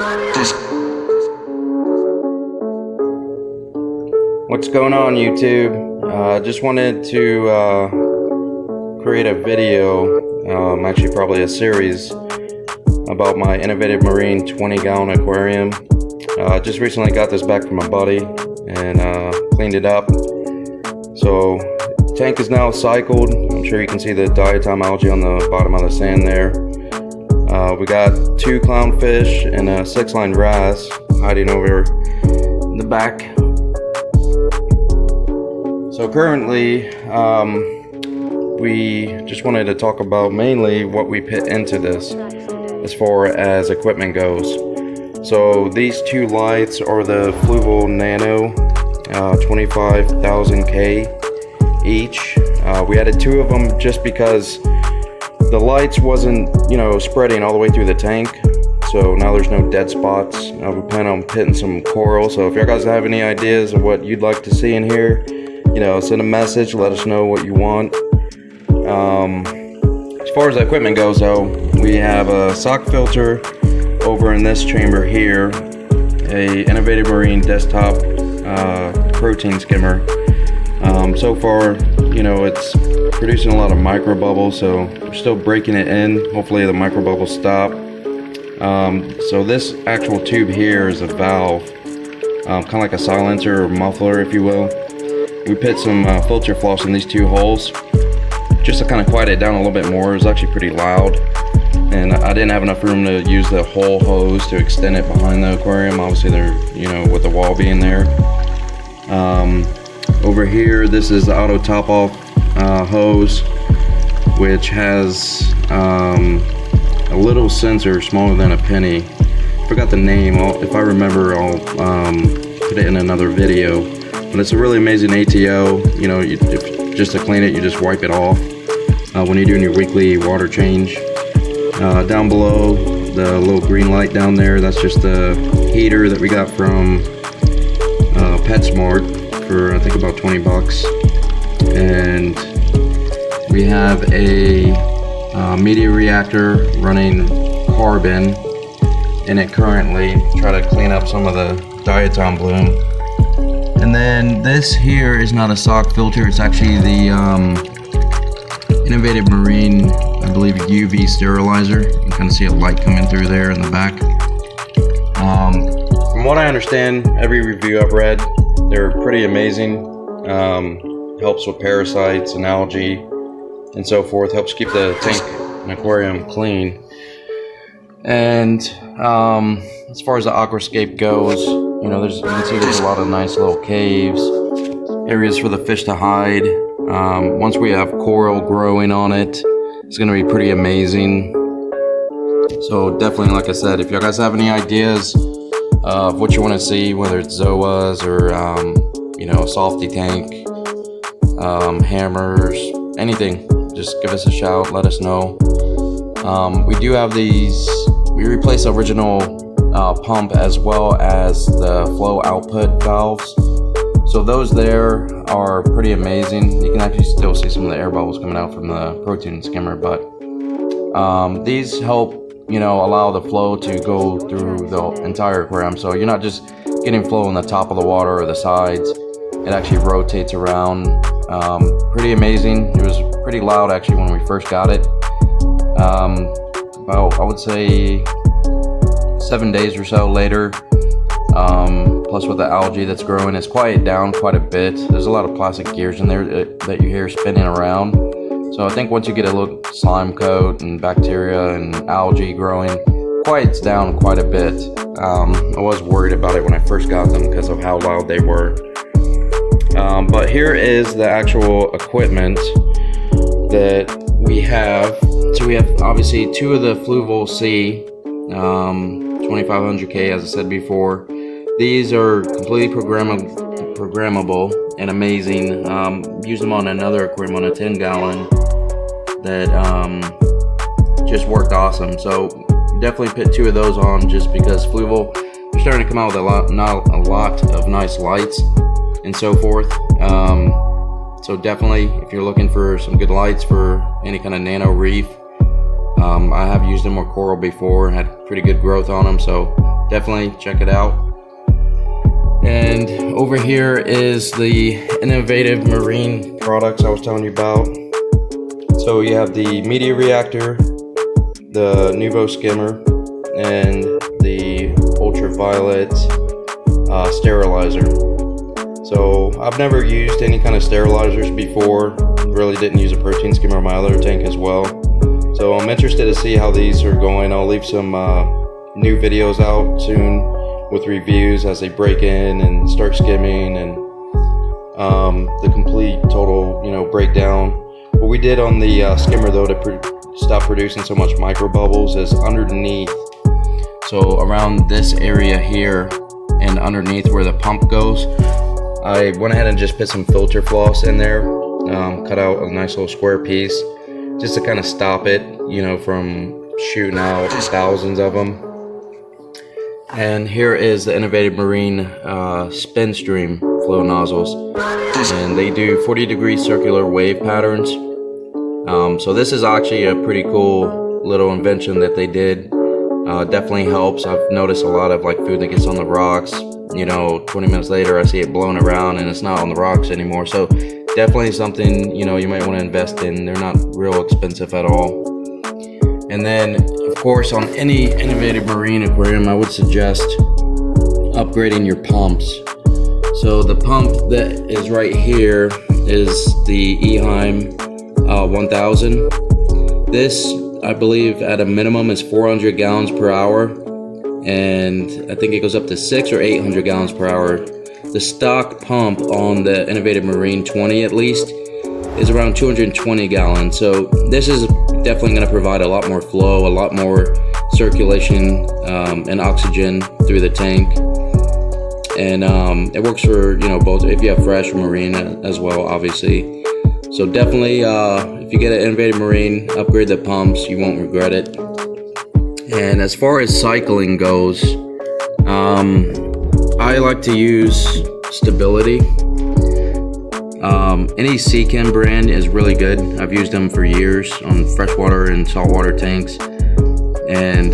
What's going on, YouTube? Just wanted to create a video, actually probably a series, about my innovative marine 20-gallon aquarium. Just recently got this back from a buddy and cleaned it up. So tank is now cycled. I'm sure you can see the diatom algae on the bottom of the sand there. We got 2 clownfish and a 6-line wrasse hiding over in the back. So currently, we just wanted to talk about mainly what we put into this as far as equipment goes. So these 2 lights are the Fluval Nano 25,000K each. We added 2 of them just because the lights wasn't, spreading all the way through the tank. So now there's no dead spots. We plan on pitting some coral. So if you guys have any ideas of what you'd like to see in here, send a message, let us know what you want. As far as the equipment goes though, we have a sock filter over in this chamber here, a Innovative Marine desktop protein skimmer. So far, it's producing a lot of micro bubbles, so we're still breaking it in. Hopefully the micro bubbles stop. So this actual tube here is a valve, kind of like a silencer or muffler, if you will. We put some filter floss in these 2 holes just to kind of quiet it down a little bit more. It was actually pretty loud, and I didn't have enough room to use the whole hose to extend it behind the aquarium. Obviously there, with the wall being there. Over here, this is the auto top off hose, which has a little sensor smaller than a penny. Forgot the name. If I remember, I'll put it in another video. But it's a really amazing ATO. Just to clean it, you just wipe it off when you're doing your weekly water change. Down below, the little green light down there, that's just the heater that we got from PetSmart for I think about 20 bucks. And we have a media reactor running carbon in it currently. Try to clean up some of the diatom bloom. And then this here is not a sock filter, it's actually the Innovative Marine, I believe, UV sterilizer. You can kind of see a light coming through there in the back. From what I understand, every review I've read, they're pretty amazing. Helps with parasites and algae and so forth. Helps keep the tank and aquarium clean. And as far as the aquascape goes, you can see there's a lot of nice little caves, areas for the fish to hide. Once we have coral growing on it, it's going to be pretty amazing. So definitely, like I said, if you guys have any ideas of what you want to see, whether it's zoas or a softy tank, hammers, anything, just give us a shout, let us know. We do have these. We replaced the original pump as well as the flow output valves. So those there are pretty amazing. You can actually still see some of the air bubbles coming out from the protein skimmer, but these help, allow the flow to go through the entire aquarium. So you're not just getting flow on the top of the water or the sides. It actually rotates around. Pretty amazing. It was pretty loud actually when we first got it. About, I would say, 7 days or so later, plus with the algae that's growing, it's quieted down quite a bit. There's a lot of plastic gears in there that you hear spinning around. So I think once you get a little slime coat and bacteria and algae growing, quiets down quite a bit. I was worried about it when I first got them because of how loud they were. But here is the actual equipment that we have. So we have obviously 2 of the Fluval C 2500K, as I said before. These are completely programmable and amazing. Use them on another aquarium on a 10-gallon that just worked awesome. So definitely put 2 of those on just because Fluval, they're starting to come out with a lot of nice lights and so forth. So definitely, if you're looking for some good lights for any kind of nano reef, I have used them with coral before and had pretty good growth on them, so definitely check it out. And over here is the innovative marine products I was telling you about. So you have the media reactor, the Nuvo skimmer, and the ultraviolet sterilizer. So I've never used any kind of sterilizers before. Really didn't use a protein skimmer on my other tank as well. So I'm interested to see how these are going. I'll leave some new videos out soon with reviews as they break in and start skimming, and the complete total, breakdown. What we did on the skimmer though to stop producing so much micro bubbles is underneath, so around this area here and underneath where the pump goes, I went ahead and just put some filter floss in there, cut out a nice little square piece just to kind of stop it, from shooting out thousands of them. And here is the Innovative Marine spin stream flow nozzles, and they do 40-degree circular wave patterns. So this is actually a pretty cool little invention that they did. Definitely helps. I've noticed a lot of food that gets on the rocks, 20 minutes later I see it blown around and it's not on the rocks anymore. So definitely something you might want to invest in. They're not real expensive at all. And then, of course, on any innovative marine aquarium, I would suggest upgrading your pumps. So the pump that is right here is the Eheim 1000. This, I believe, at a minimum is 400 gallons per hour, and I think it goes up to 600 or 800 gallons per hour. The stock pump on the Innovative Marine 20 at least is around 220 gallons. So this is definitely going to provide a lot more flow, a lot more circulation and oxygen through the tank, and it works for both if you have fresh or marine as well, obviously. So definitely if you get an Innovative Marine, upgrade the pumps, you won't regret it. And as far as cycling goes, I like to use Stability. Any Seachem brand is really good. I've used them for years on freshwater and saltwater tanks, and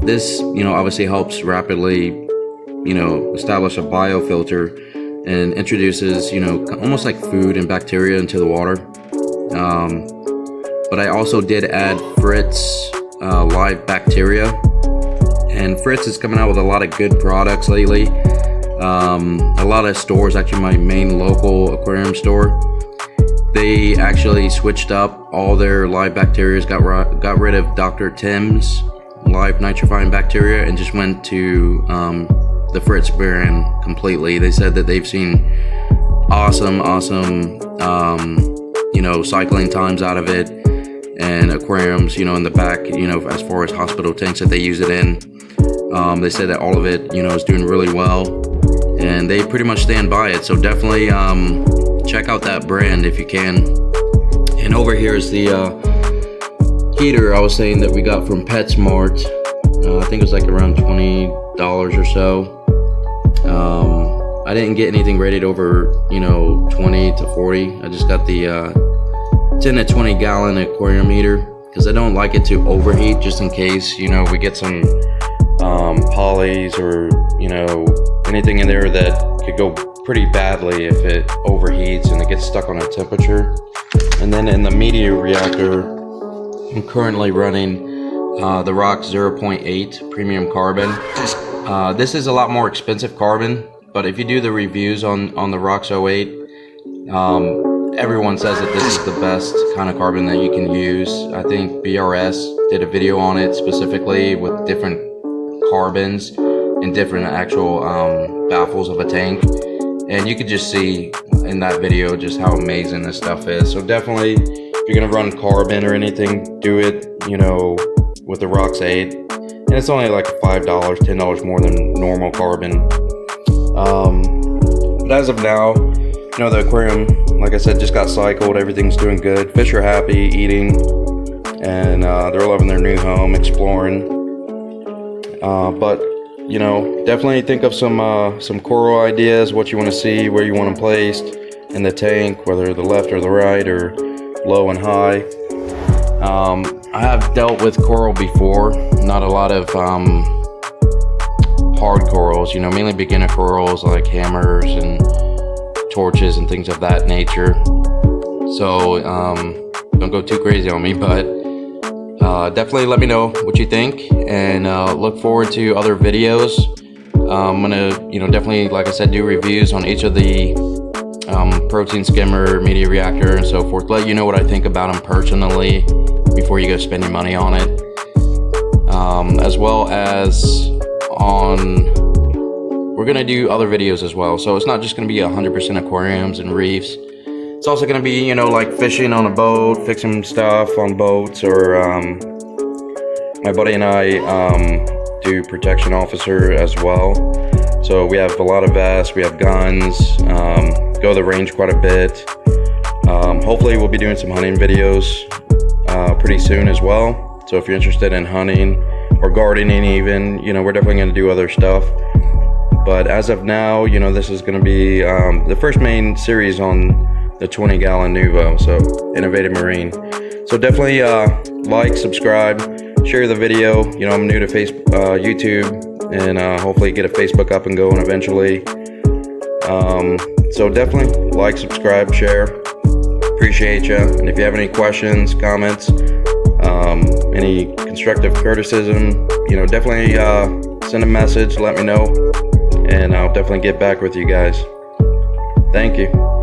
this obviously helps rapidly establish a biofilter and introduces almost like food and bacteria into the water. But I also did add Fritz live bacteria, and Fritz is coming out with a lot of good products lately. A lot of stores, actually my main local aquarium store, they actually switched up all their live bacteria, got rid of Dr. Tim's live nitrifying bacteria and just went to the Fritz brand completely. They said that they've seen awesome cycling times out of it, and aquariums in the back, as far as hospital tanks that they use it in, they said that all of it is doing really well, and they pretty much stand by it. So definitely check out that brand if you can. And over here is the heater I was saying that we got from PetSmart. I think it was like around $20 or so. I didn't get anything rated over 20 to 40. I just got the 10 to 20 gallon aquarium heater because I don't like it to overheat, just in case we get some polys or anything in there that could go pretty badly if it overheats and it gets stuck on a temperature. And then in the media reactor, I'm currently running the Rock 0.8 premium carbon. This is a lot more expensive carbon, but if you do the reviews on the Rock 08, everyone says that this is the best kind of carbon that you can use. I think BRS did a video on it specifically with different carbons and different actual baffles of a tank, and you could just see in that video just how amazing this stuff is. So definitely, if you're gonna run carbon or anything, do it with the Rox 8, and it's only like $5, $10 more than normal carbon. But as of now, the aquarium, like I said, just got cycled. Everything's doing good. Fish are happy, eating, and they're loving their new home, exploring. But definitely think of some coral ideas, what you want to see, where you want them placed in the tank, whether the left or the right, or low and high. I have dealt with coral before. Not a lot of hard corals, you know, mainly beginner corals like hammers and torches and things of that nature. So don't go too crazy on me, but definitely let me know what you think, and look forward to other videos. I'm gonna, you know, definitely, like I said, do reviews on each of the protein skimmer, media reactor, and so forth. Let you know what I think about them personally before you go spend your money on it. As well as we're gonna do other videos as well. So it's not just gonna be 100% aquariums and reefs. It's also gonna be, you know, like fishing on a boat, fixing stuff on boats, or my buddy and I do protection officer as well. So we have a lot of vests, we have guns, go to the range quite a bit. Hopefully we'll be doing some hunting videos pretty soon as well. So if you're interested in hunting or gardening even, you know, we're definitely gonna do other stuff. But as of now, you know, this is gonna be the first main series on the 20-gallon Nuvo, so Innovative Marine. So definitely like, subscribe, share the video. You know, I'm new to YouTube, and hopefully get a Facebook up and going eventually. So definitely like, subscribe, share. Appreciate you. And if you have any questions, comments, any constructive criticism, you know, definitely send a message, let me know, and I'll definitely get back with you guys. Thank you.